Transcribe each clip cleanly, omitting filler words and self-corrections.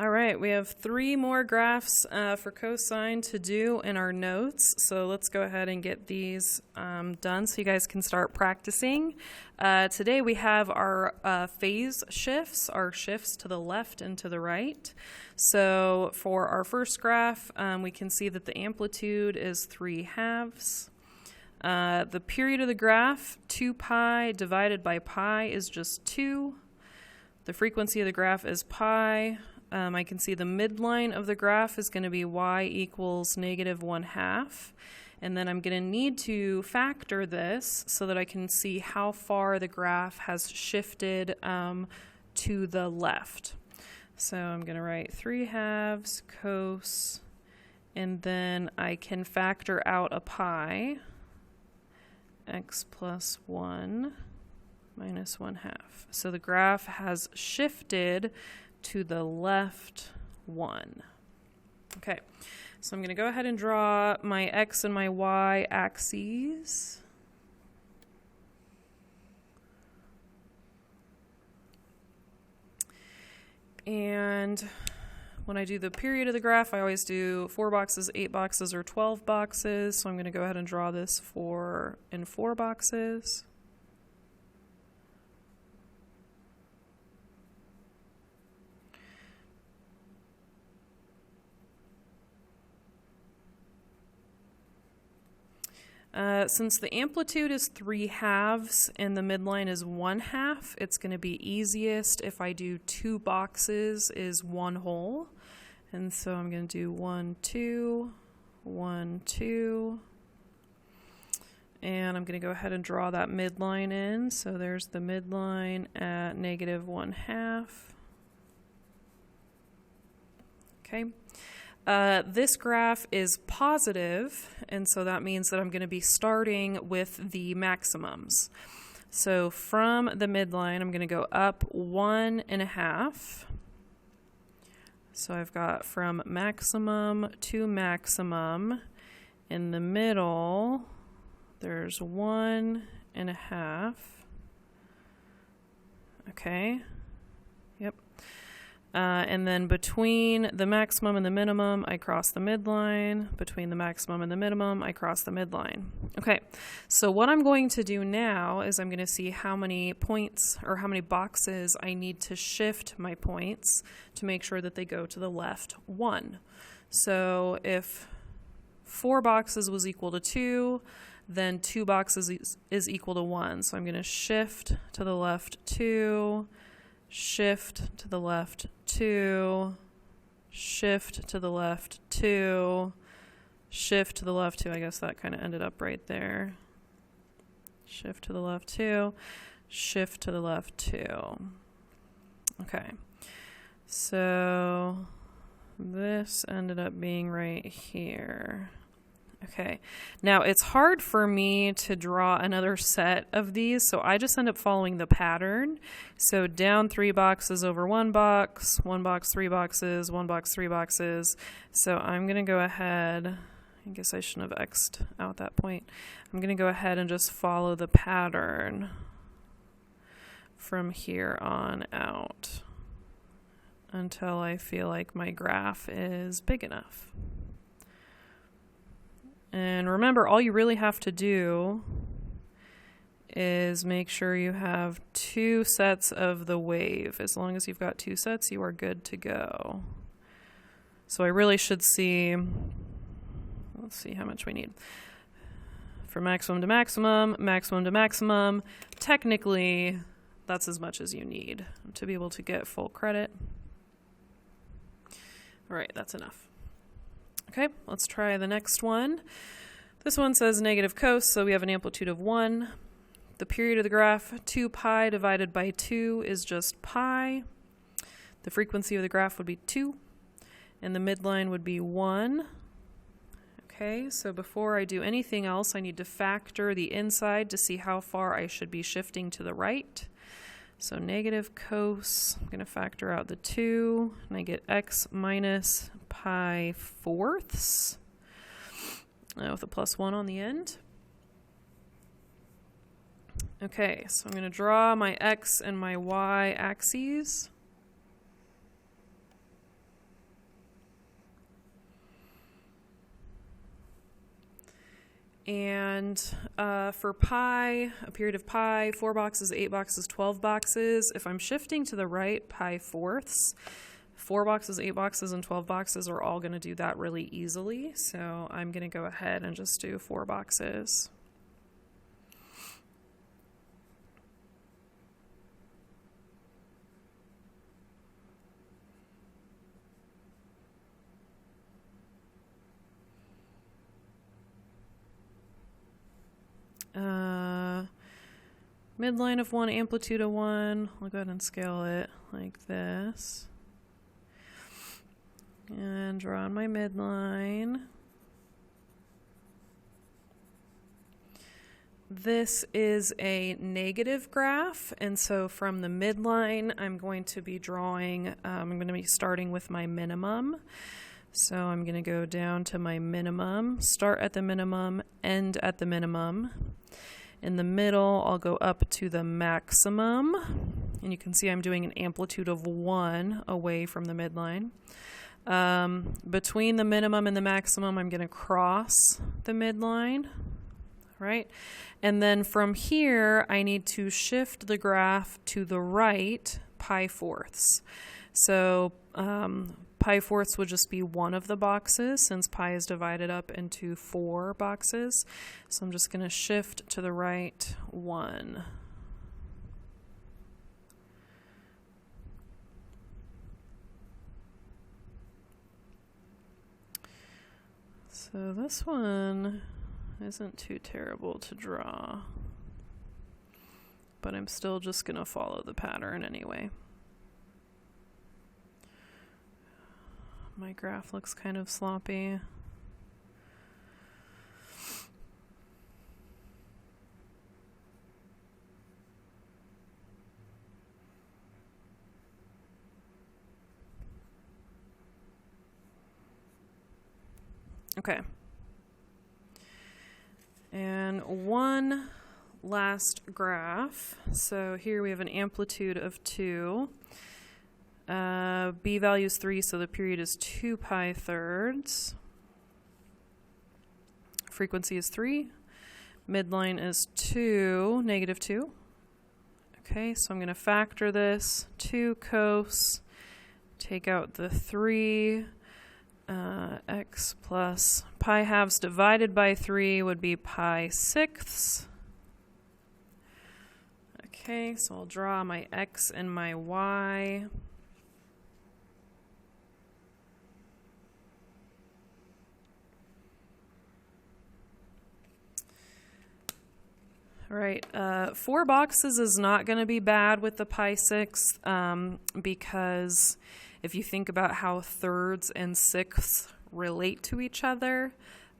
All right, we have 3 more graphs for cosine to do in our notes. So let's go ahead and get these done so you guys can start practicing. Today we have our phase shifts, our shifts to the left and to the right. So for our first graph, we can see that the amplitude is 3/2. The period of the graph, 2 pi divided by pi is just 2. The frequency of the graph is pi. I can see the midline of the graph is going to be y equals -1/2. And then I'm going to need to factor this so that I can see how far the graph has shifted to the left. So I'm going to write 3/2 cos, and then I can factor out a pi, x plus 1 minus 1/2. So the graph has shifted to the left 1. Okay, so I'm going to go ahead and draw my x and my y axes. And when I do the period of the graph, I always do 4 boxes, 8 boxes, or 12 boxes. So I'm going to go ahead and draw this in 4 boxes. Since the amplitude is 3/2 and the midline is 1/2, it's going to be easiest if I do 2 boxes is 1 whole. And so I'm going to do 1, 2, 1, 2. And I'm going to go ahead and draw that midline in. So there's the midline at -1/2. Okay. This graph is positive, and so that means that I'm going to be starting with the maximums. So from the midline, I'm going to go up 1.5. So I've got from maximum to maximum. In the middle, there's 1.5. Okay. Yep. And then between the maximum and the minimum, I cross the midline. Between the maximum and the minimum, I cross the midline. Okay, so what I'm going to do now is I'm going to see how many points or how many boxes I need to shift my points to make sure that they go to the left 1. So if 4 boxes was equal to 2, then 2 boxes is equal to 1. So I'm going to shift to the left 2, shift to the left 2, shift to the left 2, shift to the left 2. I guess that kind of ended up right there. Shift to the left 2, shift to the left 2. Okay, so this ended up being right here. Okay, now it's hard for me to draw another set of these, so I just end up following the pattern. So down 3 boxes over 1 box, 1 box, 3 boxes, 1 box, 3 boxes. So I'm going to go ahead, I guess I shouldn't have X'd out that point. I'm going to go ahead and just follow the pattern from here on out until I feel like my graph is big enough. And remember, all you really have to do is make sure you have 2 sets of the wave. As long as you've got 2 sets, you are good to go. So I really should see, let's see how much we need. From maximum to maximum, maximum to maximum, technically that's as much as you need to be able to get full credit. All right, that's enough. Okay, let's try the next one. This one says negative cos, so we have an amplitude of 1. The period of the graph, 2 pi divided by 2 is just pi. The frequency of the graph would be 2, and the midline would be 1. Okay, so before I do anything else, I need to factor the inside to see how far I should be shifting to the right. So negative cos, I'm going to factor out the 2, and I get x minus pi fourths with a plus 1 on the end. Okay, so I'm going to draw my x and my y axes. And for pi, a period of pi, 4 boxes, 8 boxes, 12 boxes. If I'm shifting to the right, pi fourths, 4 boxes, 8 boxes, and 12 boxes are all going to do that really easily. So I'm going to go ahead and just do 4 boxes. Midline of 1, amplitude of 1. I'll go ahead and scale it like this. And draw on my midline. This is a negative graph, and so from the midline, I'm going to be drawing, I'm going to be starting with my minimum. So I'm going to go down to my minimum, start at the minimum, end at the minimum. In the middle, I'll go up to the maximum, and you can see I'm doing an amplitude of 1 away from the midline. Between the minimum and the maximum, I'm going to cross the midline, right? And then from here, I need to shift the graph to the right pi fourths. So pi fourths would just be one of the boxes since pi is divided up into 4 boxes. So I'm just going to shift to the right 1. So this one isn't too terrible to draw, but I'm still just going to follow the pattern anyway. My graph looks kind of sloppy. Okay. And one last graph. So here we have an amplitude of 2. B value is 3, so the period is 2 pi thirds. Frequency is 3. Midline is 2, negative 2. Okay, so I'm going to factor this. 2 cos, take out the 3. X plus pi halves divided by 3 would be pi sixths. Okay, so I'll draw my X and my Y. All right, 4 boxes is not going to be bad with the pi sixth because if you think about how thirds and sixths relate to each other,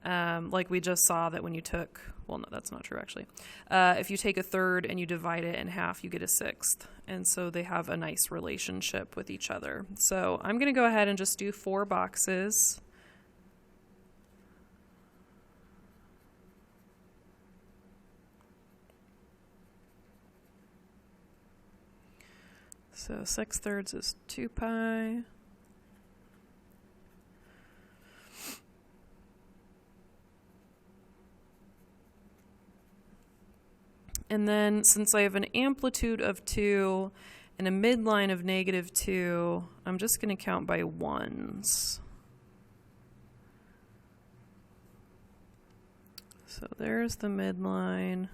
like we just saw that when you took, well, no, that's not true actually. If you take a third and you divide it in half, you get a sixth. And so they have a nice relationship with each other. So I'm going to go ahead and just do 4 boxes. So 6 thirds is 2 pi. And then since I have an amplitude of 2 and a midline of negative 2, I'm just going to count by ones. So there's the midline.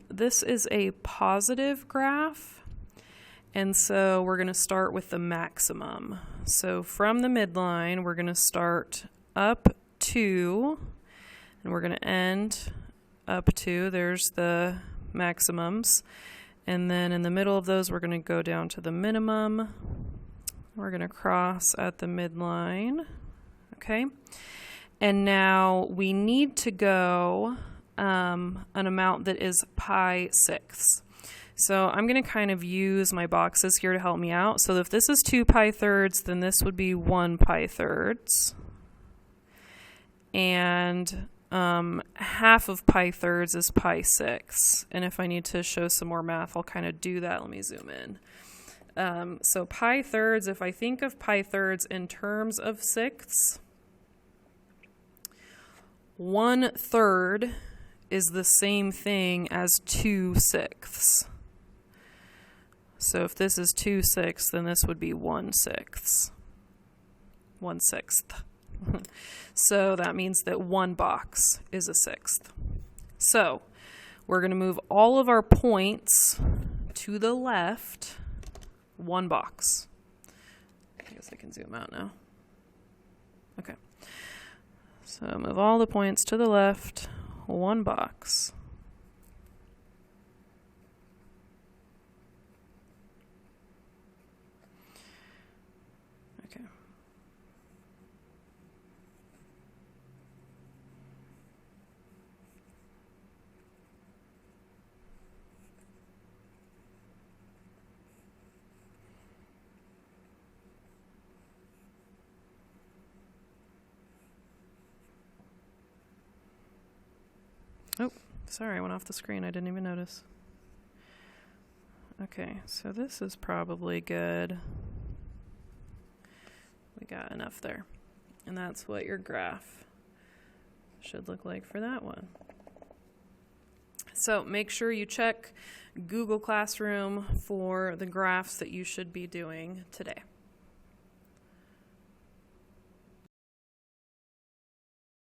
This is a positive graph, and so we're going to start with the maximum. So from the midline, we're going to start up 2, and we're going to end up 2. There's the maximums. And then in the middle of those, we're going to go down to the minimum. We're going to cross at the midline. Okay. And now we need to go an amount that is pi sixths. So I'm going to kind of use my boxes here to help me out. So if this is 2 pi thirds, then this would be 1 pi thirds. And half of pi thirds is pi sixths. And if I need to show some more math, I'll kind of do that. Let me zoom in. So pi thirds, if I think of pi thirds in terms of sixths, 1/3 is the same thing as 2/6. So if this is 2/6, then this would be 1/6. 1/6. So that means that one box is a sixth. So we're going to move all of our points to the left, one box. I guess I can zoom out now. Okay. So move all the points to the left, one box. Okay. Oh, sorry, I went off the screen. I didn't even notice. Okay, so this is probably good. We got enough there. And that's what your graph should look like for that one. So make sure you check Google Classroom for the graphs that you should be doing today.